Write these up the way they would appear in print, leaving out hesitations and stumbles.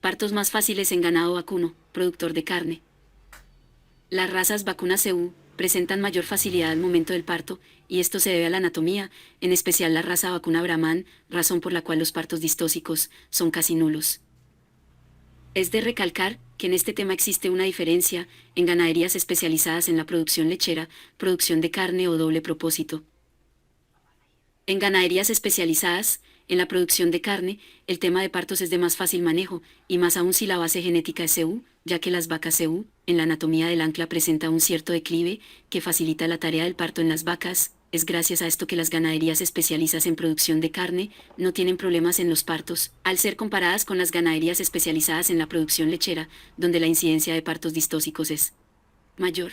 Partos más fáciles en ganado vacuno, productor de carne. Las razas vacunas CU presentan mayor facilidad al momento del parto, y esto se debe a la anatomía, en especial la raza vacuna Brahman, razón por la cual los partos distóxicos son casi nulos. Es de recalcar que en este tema existe una diferencia en ganaderías especializadas en la producción lechera, producción de carne o doble propósito. En ganaderías especializadas, en la producción de carne, el tema de partos es de más fácil manejo, y más aún si la base genética es CU, ya que las vacas CU, en la anatomía del ancla presenta un cierto declive, que facilita la tarea del parto en las vacas. Es gracias a esto que las ganaderías especializadas en producción de carne no tienen problemas en los partos, al ser comparadas con las ganaderías especializadas en la producción lechera, donde la incidencia de partos distóxicos es mayor.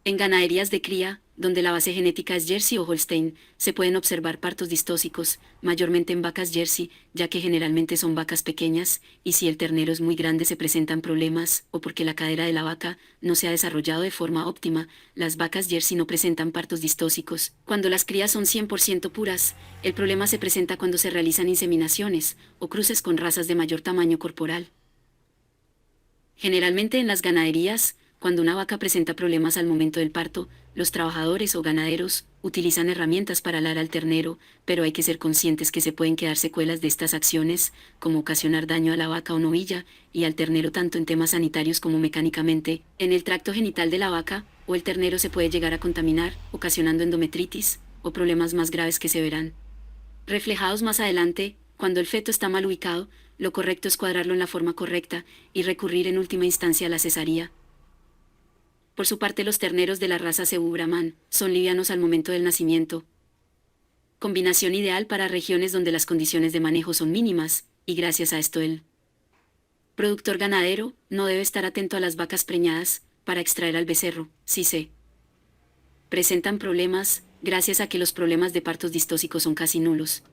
En ganaderías de cría, donde la base genética es Jersey o Holstein, se pueden observar partos distóxicos, mayormente en vacas Jersey, ya que generalmente son vacas pequeñas, y si el ternero es muy grande se presentan problemas, o porque la cadera de la vaca no se ha desarrollado de forma óptima. Las vacas Jersey no presentan partos distóxicos. Cuando las crías son 100% puras, el problema se presenta cuando se realizan inseminaciones, o cruces con razas de mayor tamaño corporal. Generalmente en las ganaderías, cuando una vaca presenta problemas al momento del parto, los trabajadores o ganaderos utilizan herramientas para alar al ternero, pero hay que ser conscientes que se pueden quedar secuelas de estas acciones, como ocasionar daño a la vaca o novilla, y al ternero tanto en temas sanitarios como mecánicamente. En el tracto genital de la vaca, o el ternero se puede llegar a contaminar, ocasionando endometritis, o problemas más graves que se verán reflejados más adelante. Cuando el feto está mal ubicado, lo correcto es cuadrarlo en la forma correcta, y recurrir en última instancia a la cesárea. Por su parte, los terneros de la raza Cebu Brahman son livianos al momento del nacimiento. Combinación ideal para regiones donde las condiciones de manejo son mínimas, y gracias a esto el productor ganadero no debe estar atento a las vacas preñadas para extraer al becerro, si se presentan problemas, gracias a que los problemas de partos distóxicos son casi nulos.